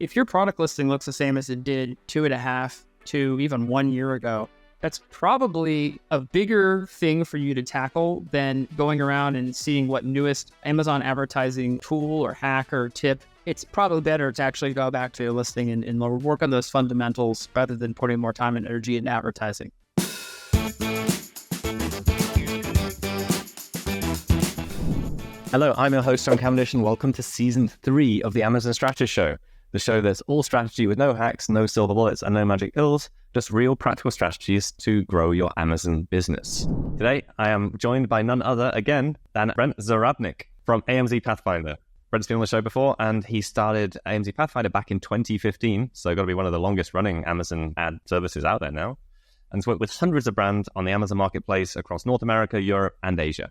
If your product listing looks the same as it did 2.5 to even 1 year ago, that's probably a bigger thing for you to tackle than going around and seeing what newest Amazon advertising tool or hack or tip. It's probably better to actually go back to your listing and work on those fundamentals rather than putting more time and energy into advertising. Hello, I'm your host, John Cavendish, and welcome to Season 3 of the Amazon Strategist Show, the show that's all strategy with no hacks, no silver bullets, and no magic pills, just real practical strategies to grow your Amazon business. Today, I am joined by none other, again, than Brent from AMZ Pathfinder. Brent's been on the show before, and he started AMZ Pathfinder back in 2015, so got to be one of the longest running Amazon ad services out there now, and has worked with hundreds of brands on the Amazon marketplace across North America, Europe, and Asia.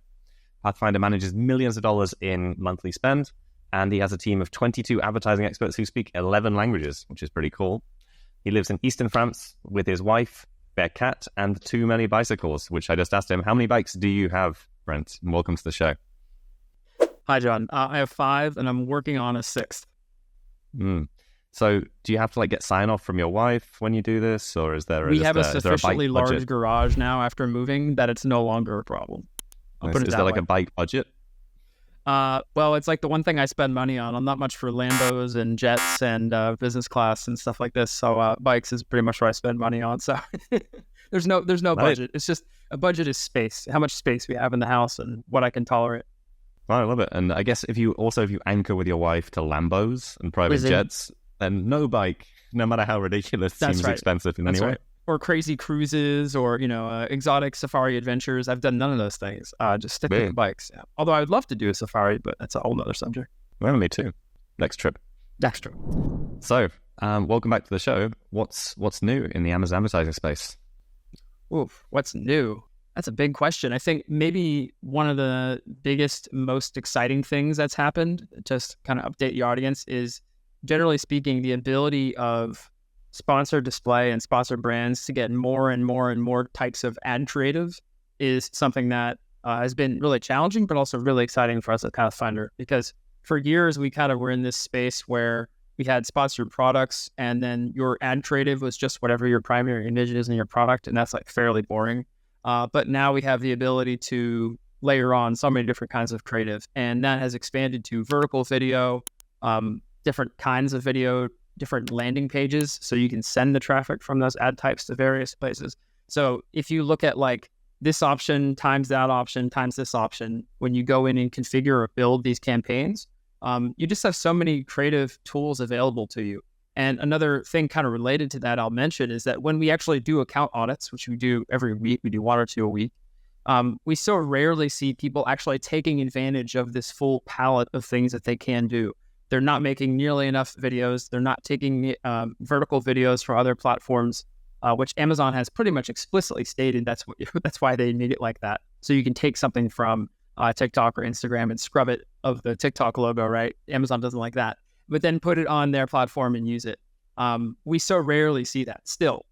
Pathfinder manages millions of dollars in monthly spend, and he has a team of 22 advertising experts who speak 11 languages, which is pretty cool. He lives in Eastern France with his wife, their cat, and 2 many bicycles, which I just asked him, how many bikes do you have, Brent? And welcome to the show. Hi, John. I have 5, and I'm working on a 6th. So do you have to get sign off from your wife when you do this, or is there We have a sufficiently large garage now after moving that it's no longer a problem. Is there a bike budget? Well, it's the one thing I spend money on. I'm not much for Lambos and jets and business class and stuff like this. So bikes is pretty much what I spend money on. So there's no budget. It's just a budget is space, how much space we have in the house and what I can tolerate. Oh, I love it. And I guess if you anchor with your wife to Lambos and private jets, then no bike, no matter how ridiculous, seems expensive in any way. Right. Or crazy cruises or, exotic safari adventures. I've done none of those things. Just stick with the bikes. Yeah. Although I would love to do a safari, but that's a whole nother subject. Well, me too. Next trip. So, welcome back to the show. What's new in the Amazon advertising space? Oof, what's new? That's a big question. I think maybe one of the biggest, most exciting things that's happened, just kind of update the audience, is generally speaking, the ability of sponsored display and sponsored brands to get more and more and more types of ad creative is something that has been really challenging, but also really exciting for us at Pathfinder, because for years we kind of were in this space where we had sponsored products and then your ad creative was just whatever your primary image is in your product. And that's fairly boring. But now we have the ability to layer on so many different kinds of creative, and that has expanded to vertical video, different kinds of video, different landing pages, so you can send the traffic from those ad types to various places. So if you look at this option times that option times this option, when you go in and configure or build these campaigns, you just have so many creative tools available to you. And another thing kind of related to that I'll mention is that when we actually do account audits, which we do every week, we do 1 or 2 a week, we so rarely see people actually taking advantage of this full palette of things that they can do. They're not making nearly enough videos. They're not taking vertical videos for other platforms, which Amazon has pretty much explicitly stated that's why they made it like that. So you can take something from TikTok or Instagram and scrub it of the TikTok logo, right? Amazon doesn't like that, but then put it on their platform and use it. We so rarely see that still.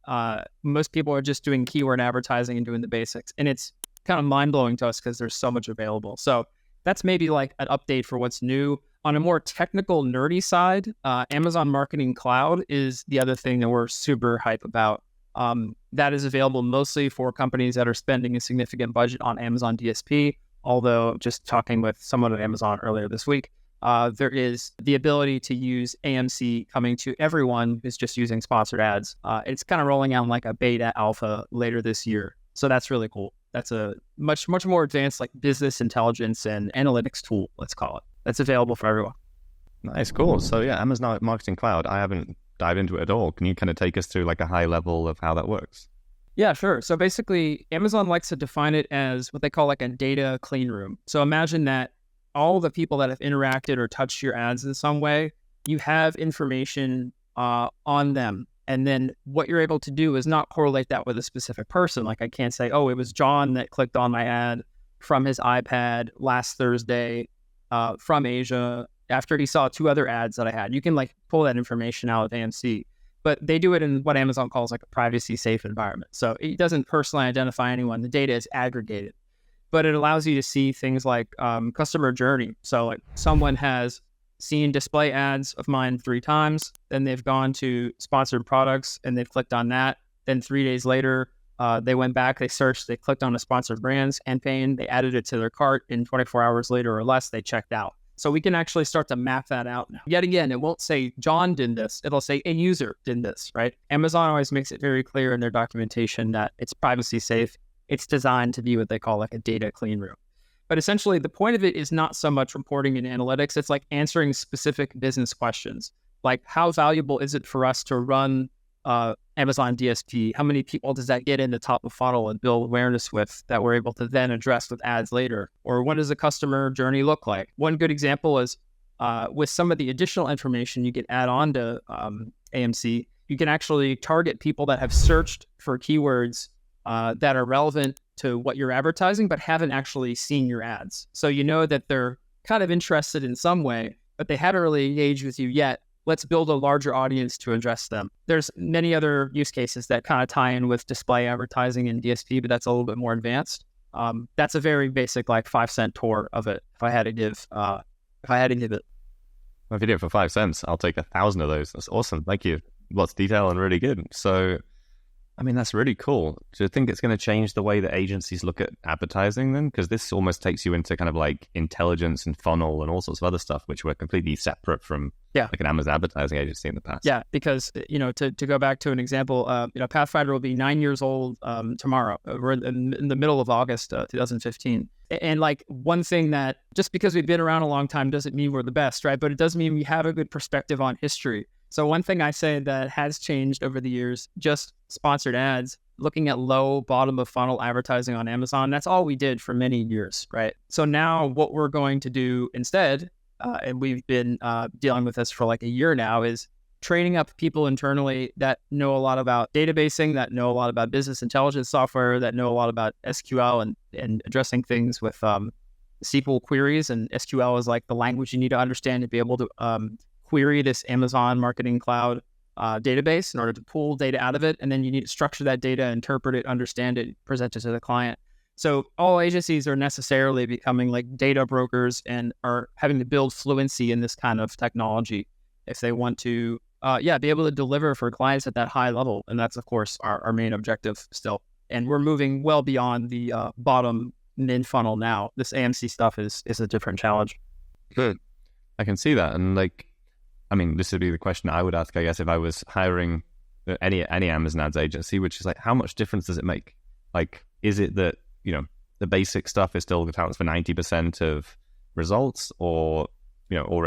Most people are just doing keyword advertising and doing the basics. And it's kind of mind-blowing to us because there's so much available. So that's maybe an update for what's new. On a more technical, nerdy side, Amazon Marketing Cloud is the other thing that we're super hype about. That is available mostly for companies that are spending a significant budget on Amazon DSP. Although, just talking with someone at Amazon earlier this week, there is the ability to use AMC coming to everyone who's just using sponsored ads. It's kind of rolling out a beta alpha later this year. So that's really cool. That's a much more advanced business intelligence and analytics tool, let's call it. That's available for everyone. Nice, cool. So yeah, Amazon Marketing Cloud, I haven't dived into it at all. Can you kind of take us through a high level of how that works? Yeah, sure. So basically, Amazon likes to define it as what they call a data clean room. So imagine that all the people that have interacted or touched your ads in some way, you have information on them. And then what you're able to do is not correlate that with a specific person. I can't say, oh, it was John that clicked on my ad from his iPad last Thursday from Asia after he saw 2 other ads that I had. You can pull that information out of AMC, but they do it in what Amazon calls a privacy safe environment. So it doesn't personally identify anyone. The data is aggregated, but it allows you to see things like customer journey. So someone has seen display ads of mine 3 times. Then they've gone to sponsored products and they've clicked on that. Then 3 days later, they went back, they searched, they clicked on a sponsored brands campaign, they added it to their cart, and 24 hours later or less, they checked out. So we can actually start to map that out now. Yet again, it won't say John did this. It'll say a user did this, right? Amazon always makes it very clear in their documentation that it's privacy safe. It's designed to be what they call like a data clean room. But essentially, the point of it is not so much reporting and analytics. It's like answering specific business questions. Like, how valuable is it for us to run Amazon DSP? How many people does that get in the top of funnel and build awareness with that we're able to then address with ads later? Or what does the customer journey look like? One good example is with some of the additional information you can add on to AMC, you can actually target people that have searched for keywords that are relevant to what you're advertising, but haven't actually seen your ads. So you know that they're kind of interested in some way, but they haven't really engaged with you yet. Let's build a larger audience to address them. There's many other use cases that kind of tie in with display advertising and DSP, but that's a little bit more advanced. That's a very basic, like 5-cent tour of it. If I had to give it, well, if you do it for 5 cents, I'll take 1,000 of those. That's awesome. Thank you. Lots of detail and really good. So, I mean, that's really cool. Do you think it's going to change the way that agencies look at advertising then? Because this almost takes you into kind of like intelligence and funnel and all sorts of other stuff, which were completely separate from like an Amazon advertising agency in the past. Yeah, because, to go back to an example, Pathfinder will be 9 years old tomorrow. We're in the middle of August 2015. And like one thing that just because we've been around a long time doesn't mean we're the best, right? But it does mean we have a good perspective on history. So one thing I say that has changed over the years, just sponsored ads, looking at low bottom of funnel advertising on Amazon, that's all we did for many years, right? So now what we're going to do instead, and we've been dealing with this for like a year now, is training up people internally that know a lot about databasing, that know a lot about business intelligence software, that know a lot about SQL and addressing things with SQL queries. And SQL is like the language you need to understand to be able to query this Amazon Marketing Cloud database in order to pull data out of it. And then you need to structure that data, interpret it, understand it, present it to the client. So all agencies are necessarily becoming like data brokers and are having to build fluency in this kind of technology if they want to, be able to deliver for clients at that high level. And that's, of course, our main objective still. And we're moving well beyond the bottom mid funnel now. This AMC stuff is a different challenge. Good. I can see that. And like, I mean, this would be the question I would ask, I guess, if I was hiring any Amazon ads agency, which is like, how much difference does it make? Like, is it that, the basic stuff is still accounts for 90% of results, or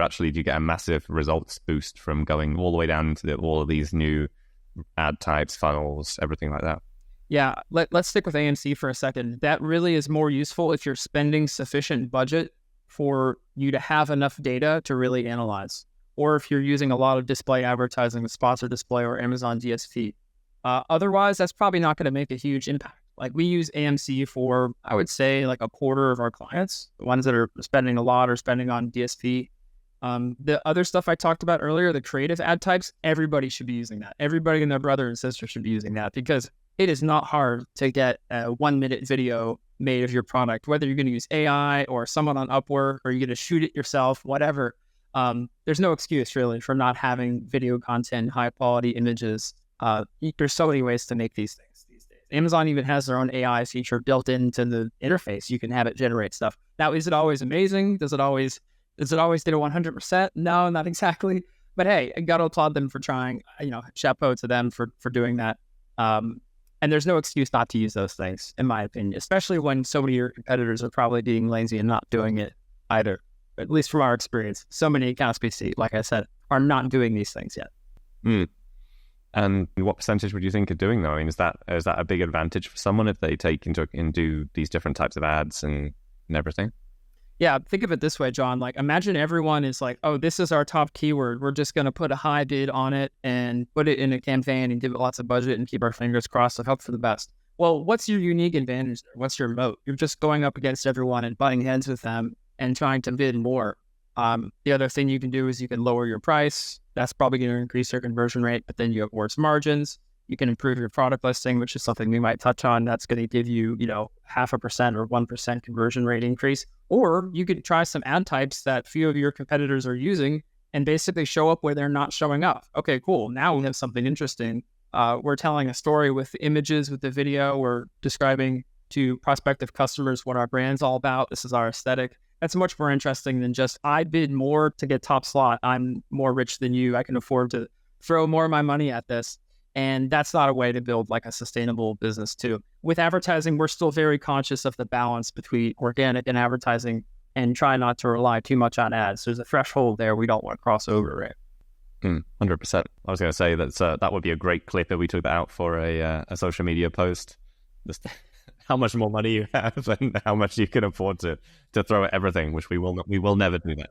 actually do you get a massive results boost from going all the way down to all of these new ad types, funnels, everything like that? Yeah, let's stick with AMC for a second. That really is more useful if you're spending sufficient budget for you to have enough data to really analyze, or if you're using a lot of display advertising with sponsored display or Amazon DSP. Otherwise, that's probably not going to make a huge impact. Like we use AMC for, I would say, like a quarter of our clients, the ones that are spending a lot or spending on DSP. The other stuff I talked about earlier, the creative ad types, everybody should be using that. Everybody and their brother and sister should be using that because it is not hard to get a 1-minute video made of your product, whether you're going to use AI or someone on Upwork or you're going to shoot it yourself, whatever. There's no excuse really for not having video content, high quality images. There's so many ways to make these things these days. Amazon even has their own AI feature built into the interface. You can have it generate stuff. Now, is it always amazing? Does it always do it 100%? No, not exactly. But hey, I got to applaud them for trying. Chapeau to them for doing that. And there's no excuse not to use those things, in my opinion, especially when so many of your competitors are probably being lazy and not doing it either. At least from our experience, so many accounts PC, like I said, are not doing these things yet. And what percentage would you think are doing though? I mean, is that a big advantage for someone if they take and do these different types of ads and everything? Yeah, think of it this way, John. Like, imagine everyone is like, oh, this is our top keyword. We're just going to put a high bid on it and put it in a campaign and give it lots of budget and keep our fingers crossed and hope for the best. Well, what's your unique advantage there? What's your moat? You're just going up against everyone and butting heads with them and trying to bid more. The other thing you can do is you can lower your price. That's probably going to increase your conversion rate, but then you have worse margins. You can improve your product listing, which is something we might touch on. That's going to give you, 0.5% or 1% conversion rate increase. Or you could try some ad types that few of your competitors are using and basically show up where they're not showing up. Okay, cool. Now we have something interesting. We're telling a story with the images, with the video. We're describing to prospective customers what our brand's all about. This is our aesthetic. That's much more interesting than just, I bid more to get top slot. I'm more rich than you. I can afford to throw more of my money at this. And that's not a way to build like a sustainable business too. With advertising, we're still very conscious of the balance between organic and advertising and try not to rely too much on ads. There's a threshold there we don't want to cross over, right? 100%. I was going to say that would be a great clip if we took that out for a social media post. Just how much more money you have and how much you can afford to throw at everything, which we will never do that.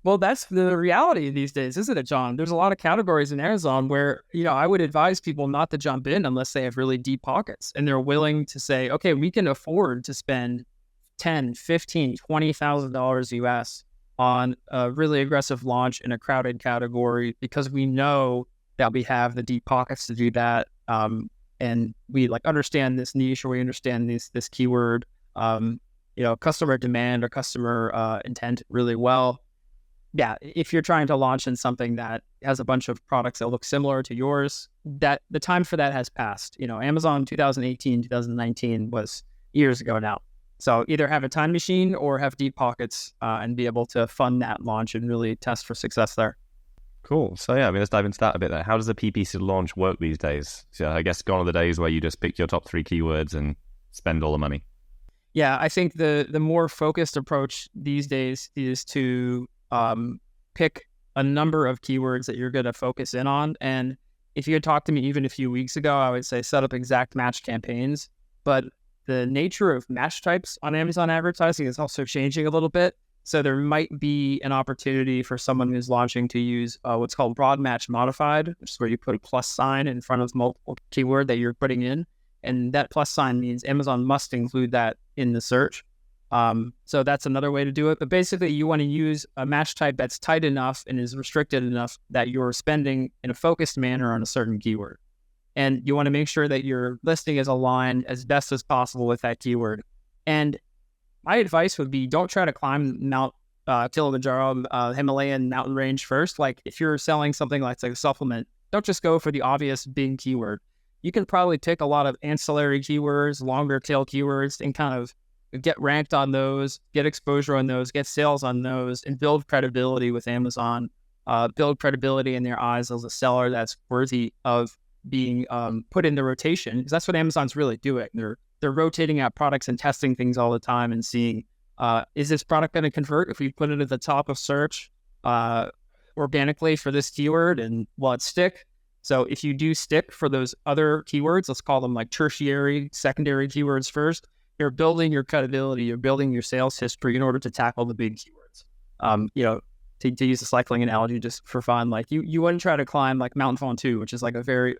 Well, that's the reality these days, isn't it, John? There's a lot of categories in Amazon where, I would advise people not to jump in unless they have really deep pockets and they're willing to say, okay, we can afford to spend $10, $15, $20,000 US on a really aggressive launch in a crowded category because we know that we have the deep pockets to do that. And we understand this niche, or we understand this keyword, customer demand or customer intent really well. Yeah, if you're trying to launch in something that has a bunch of products that look similar to yours, that the time for that has passed. Amazon 2018, 2019 was years ago now. So either have a time machine or have deep pockets and be able to fund that launch and really test for success there. Cool. So yeah, let's dive into that a bit there. How does a PPC launch work these days? So I guess gone are the days where you just pick your top 3 keywords and spend all the money. Yeah, I think the more focused approach these days is to pick a number of keywords that you're going to focus in on. And if you had talked to me even a few weeks ago, I would say set up exact match campaigns. But the nature of match types on Amazon advertising is also changing a little bit. So there might be an opportunity for someone who's launching to use what's called broad match modified, which is where you put a plus sign in front of multiple keyword that you're putting in. And that plus sign means Amazon must include that in the search. So that's another way to do it. But basically, you want to use a match type that's tight enough and is restricted enough that you're spending in a focused manner on a certain keyword. And you want to make sure that your listing is aligned as best as possible with that keyword. And my advice would be, don't try to climb Mount Kilimanjaro, Himalayan mountain range first. Like if you're selling something like a supplement, don't just go for the obvious big keyword. You can probably pick a lot of ancillary keywords, longer tail keywords, and kind of get ranked on those, get exposure on those, get sales on those, and build credibility with Amazon, build credibility in their eyes as a seller that's worthy of being put in the rotation, because that's what Amazon's really doing. They're rotating out products and testing things all the time and seeing, is this product going to convert if we put it at the top of search organically for this keyword, and will it stick? So if you do stick for those other keywords, let's call them like tertiary, secondary keywords first, you're building your credibility, you're building your sales history in order to tackle the big keywords. To use the cycling analogy just for fun, like you wouldn't try to climb like Mount Ventoux, which is like a very,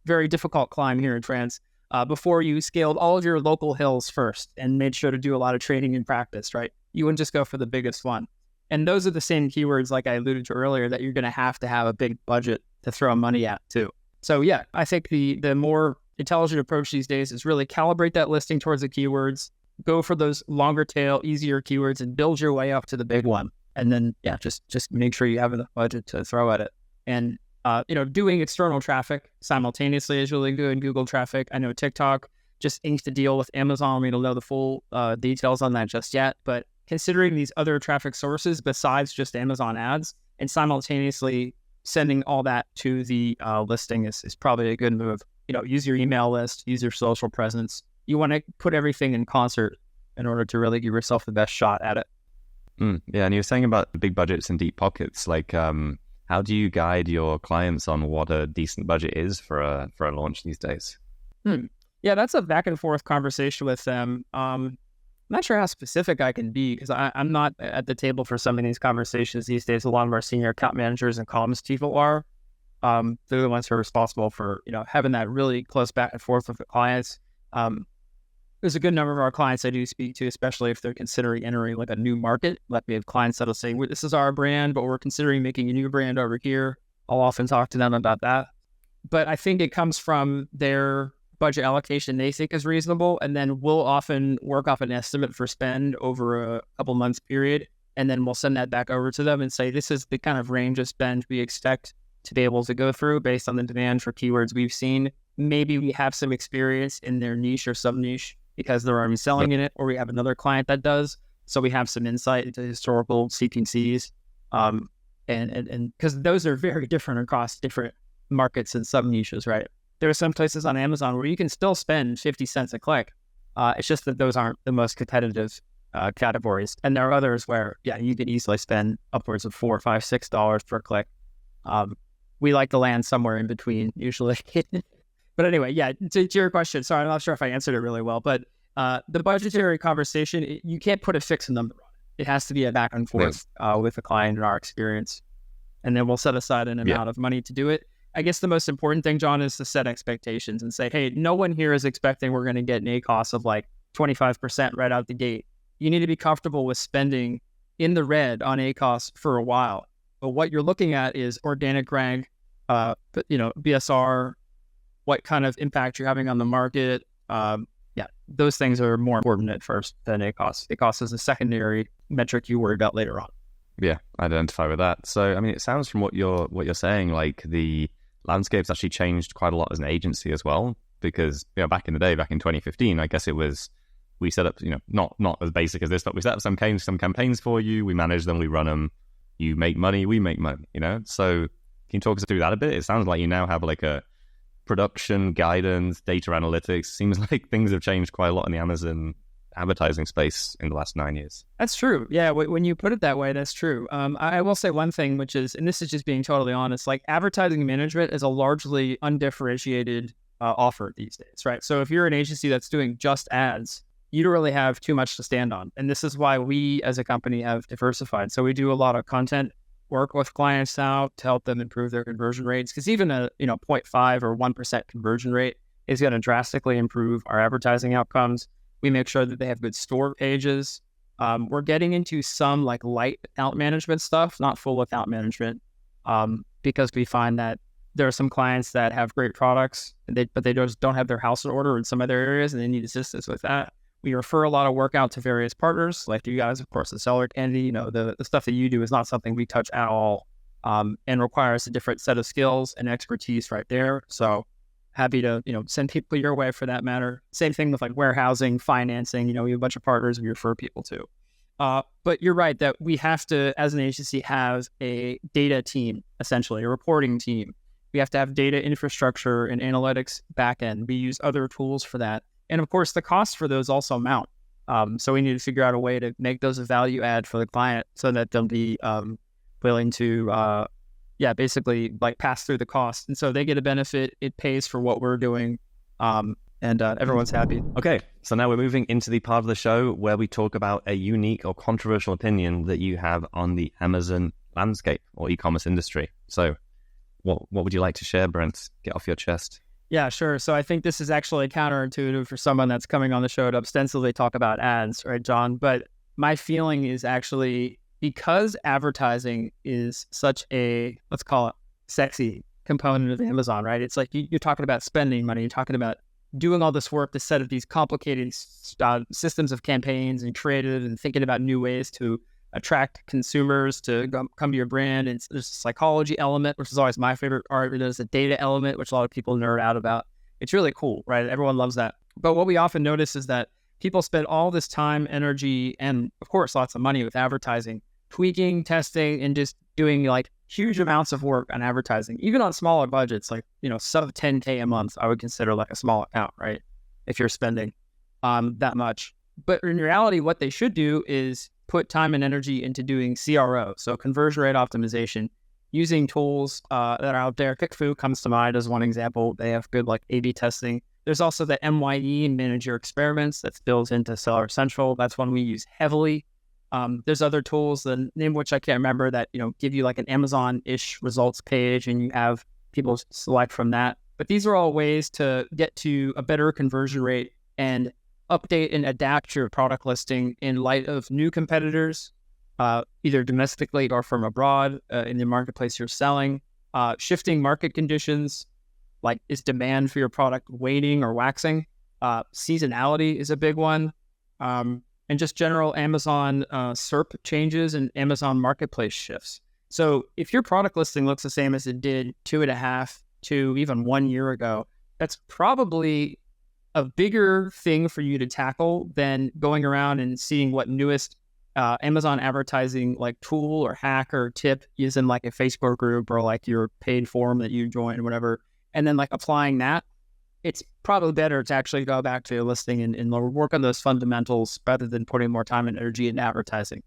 very difficult climb here in France, before you scaled all of your local hills first and made sure to do a lot of training and practice, right? You wouldn't just go for the biggest one. And those are the same keywords, like I alluded to earlier, that you're going to have a big budget to throw money at too. So yeah, I think the more intelligent approach these days is really calibrate that listing towards the keywords, go for those longer tail, easier keywords, and build your way up to the big one. And then, yeah, just make sure you have enough budget to throw at it. And, doing external traffic simultaneously is really good. Google traffic. I know TikTok just inked a deal with Amazon. We don't know the full details on that just yet, but considering these other traffic sources besides just Amazon ads and simultaneously sending all that to the listing is probably a good move. Use your email list, use your social presence. You want to put everything in concert in order to really give yourself the best shot at it. Yeah, and you were saying about big budgets and deep pockets. Like, how do you guide your clients on what a decent budget is for a launch these days? Yeah, that's a back and forth conversation with them. I'm not sure how specific I can be because I'm not at the table for some of these conversations these days. A lot of our senior account managers and comms people are. They're the ones who are responsible for having that really close back and forth with the clients. There's a good number of our clients I do speak to, especially if they're considering entering like a new market. Like we have clients that'll say, this is our brand, but we're considering making a new brand over here. I'll often talk to them about that. But I think it comes from their budget allocation they think is reasonable. And then we'll often work off an estimate for spend over a couple months period And then we'll send that back over to them and say, this is the kind of range of spend we expect to be able to go through based on the demand for keywords we've seen. Maybe we have some experience in their niche or sub-niche because they're already selling in it, or we have another client that does. So we have some insight into historical CPCs. And because those are very different across different markets and sub-niches, right? There are some places on Amazon where you can still spend 50 cents a click. It's just that those aren't the most competitive categories. And there are others where, you could easily spend upwards of $4, $5, $6 per click. We like to land somewhere in between usually. But anyway, to your question, sorry, I'm not sure if I answered it really well, but the budgetary conversation, you can't put a fixed number on it. It has to be a back and forth with the client in our experience. And then we'll set aside an amount of money to do it. I guess the most important thing, John, is to set expectations and say, hey, no one here is expecting we're going to get an ACoS of like 25% right out the gate. You need to be comfortable with spending in the red on ACoS for a while. But what you're looking at is organic rank, BSR, what kind of impact you're having on the market. Those things are more important at first than ACoS. ACoS is a secondary metric you worry about later on. Yeah, I identify with that. So, I mean, it sounds from what you're saying, like the landscape's actually changed quite a lot as an agency as well. Because back in the day, back in 2015, I guess it was we set up, not as basic as this, but we set up some campaigns for you. We manage them, we run them. You make money, we make money. So, can you talk us through that a bit? It sounds like you now have like a production, guidance, data analytics. Seems like things have changed quite a lot in the Amazon advertising space in the last 9 years. That's true. Yeah, when you put it that way, that's true. I will say one thing, which is, and this is just being totally honest, like advertising management is a largely undifferentiated offer these days, right? So if you're an agency that's doing just ads, you don't really have too much to stand on. And this is why we as a company have diversified. So we do a lot of content work with clients now to help them improve their conversion rates, because even a 0.5 or 1% conversion rate is going to drastically improve our advertising outcomes. We make sure that they have good store pages. We're getting into some like light account management stuff, not full account management, because we find that there are some clients that have great products, but they just don't have their house in order in some other areas, and they need assistance with that. We refer a lot of work out to various partners, like you guys, of course, the seller entity. The stuff that you do is not something we touch at all, and requires a different set of skills and expertise right there. So happy to, send people your way for that matter. Same thing with like warehousing, financing, we have a bunch of partners we refer people to. But you're right that we have to, as an agency, have a data team, essentially a reporting team. We have to have data infrastructure and analytics backend. We use other tools for that. And of course, the costs for those also mount. So we need to figure out a way to make those a value add for the client so that they'll be willing to, basically like pass through the cost. And so they get a benefit. It pays for what we're doing. And everyone's happy. Okay, so now we're moving into the part of the show where we talk about a unique or controversial opinion that you have on the Amazon landscape or e-commerce industry. So what would you like to share, Brent? Get off your chest. Yeah, sure. So I think this is actually counterintuitive for someone that's coming on the show to ostensibly talk about ads, right, John? But my feeling is actually because advertising is such a, let's call it, sexy component of Amazon, right? It's like you're talking about spending money, you're talking about doing all this work to set up these complicated systems of campaigns and creative and thinking about new ways to attract consumers to come to your brand. And there's a psychology element, which is always my favorite part. There's a data element, which a lot of people nerd out about. It's really cool, right? Everyone loves that. But what we often notice is that people spend all this time, energy, and of course, lots of money with advertising, tweaking, testing, and just doing like huge amounts of work on advertising, even on smaller budgets, like, sub 10K a month, I would consider like a small account, right? If you're spending that much. But in reality, what they should do is put time and energy into doing CRO, so conversion rate optimization, using tools that are out there. Kickfu comes to mind as one example. They have good like A/B testing. There's also the MYE, Manage Your Experiments, that's built into Seller Central. That's one we use heavily. There's other tools, the name of which I can't remember, that give you like an Amazon-ish results page, and you have people select from that. But these are all ways to get to a better conversion rate and update and adapt your product listing in light of new competitors, either domestically or from abroad in the marketplace you're selling. Shifting market conditions, like is demand for your product waning or waxing? Seasonality is a big one. and just general Amazon SERP changes and Amazon Marketplace shifts. So if your product listing looks the same as it did 2.5 to even 1 year ago, that's probably a bigger thing for you to tackle than going around and seeing what newest Amazon advertising like tool or hack or tip is in like a Facebook group or like your paid forum that you join or whatever, and then like applying that. It's probably better to actually go back to your listing and work on those fundamentals rather than putting more time and energy in advertising.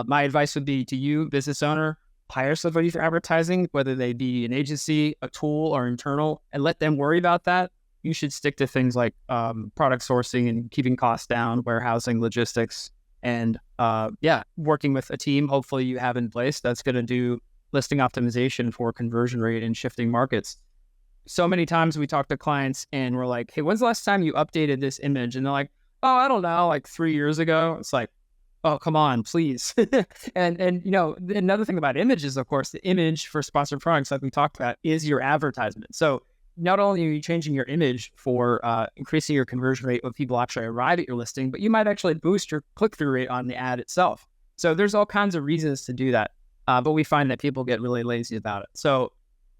My advice would be to you, business owner, hire somebody for advertising, whether they be an agency, a tool, or internal, and let them worry about that. You should stick to things like product sourcing and keeping costs down, warehousing, logistics, and working with a team hopefully you have in place that's going to do listing optimization for conversion rate in shifting markets. So many times we talk to clients and we're like, hey, when's the last time you updated this image? And they're like, oh, I don't know, like 3 years ago. It's like, oh, come on, please. and you know, another thing about images, of course, the image for sponsored products, like we talked about, is your advertisement. So not only are you changing your image for increasing your conversion rate when people actually arrive at your listing, but you might actually boost your click-through rate on the ad itself. So there's all kinds of reasons to do that. But we find that people get really lazy about it. So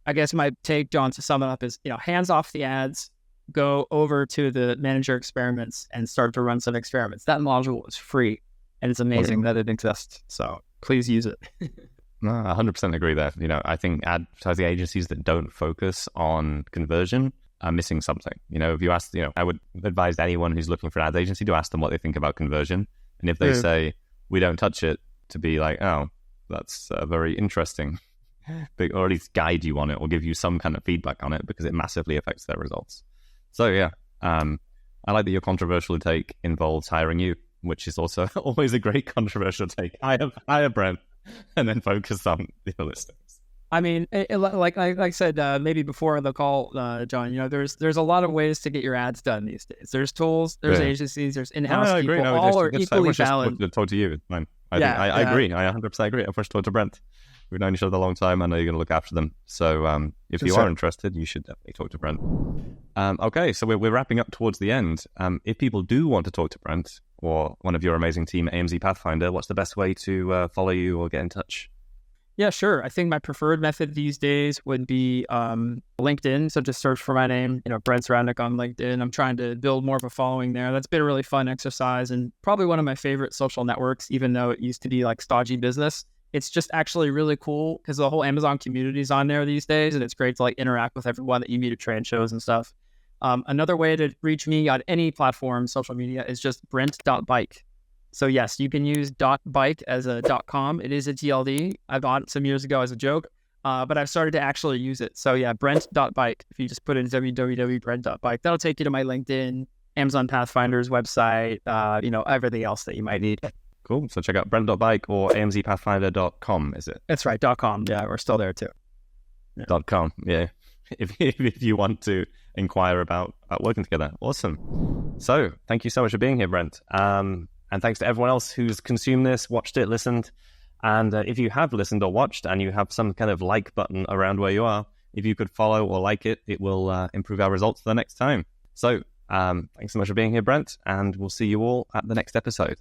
I guess my take, John, to sum it up is, you know, hands off the ads, go over to the manager experiments and start to run some experiments. That module is free and it's amazing that it exists. So please use it. No, I 100% agree there. You know, I think advertising agencies that don't focus on conversion are missing something. You know, if you ask, you know, I would advise anyone who's looking for an ads agency to ask them what they think about conversion. And if they say, we don't touch it, to be like, oh, that's very interesting. Or at least guide you on it or give you some kind of feedback on it because it massively affects their results. So yeah, I like that your controversial take involves hiring you, which is also always a great controversial take. Hire Brent and then focus on the listings. I mean, like I said, maybe before the call, John, you know, there's a lot of ways to get your ads done these days. There's tools, there's agencies, there's in-house people. Agree. All are equally valid. To talk to you. I agree. I 100% agree. I first talked to Brent. We've known each other a long time. I know you're going to look after them. So if you are interested, you should definitely talk to Brent. Okay, so we're wrapping up towards the end. If people do want to talk to Brent or one of your amazing team, AMZ Pathfinder, what's the best way to follow you or get in touch? Yeah, sure. I think my preferred method these days would be LinkedIn. So just search for my name, you know, Brent Zradnik on LinkedIn. I'm trying to build more of a following there. That's been a really fun exercise and probably one of my favorite social networks, even though it used to be like stodgy business. It's just actually really cool because the whole Amazon community is on there these days, and it's great to like interact with everyone that you meet at trade shows and stuff. Another way to reach me on any platform, social media, is just brent.bike. So yes, you can use .bike as a .com. It is a TLD. I bought it some years ago as a joke, but I've started to actually use it. So yeah, brent.bike. If you just put in www.brent.bike, that'll take you to my LinkedIn, Amazon Pathfinder's website, you know, everything else that you might need. Cool. So check out brent.bike or amzpathfinder.com, is it? That's right, .com. Yeah, we're still there too. Yeah. .com, yeah. If you want to inquire about working together. Awesome. So thank you so much for being here, Brent. And thanks to everyone else who's consumed this, watched it, listened. And if you have listened or watched and you have some kind of like button around where you are, if you could follow or like it, it will improve our results the next time. So thanks so much for being here, Brent, and we'll see you all at the next episode.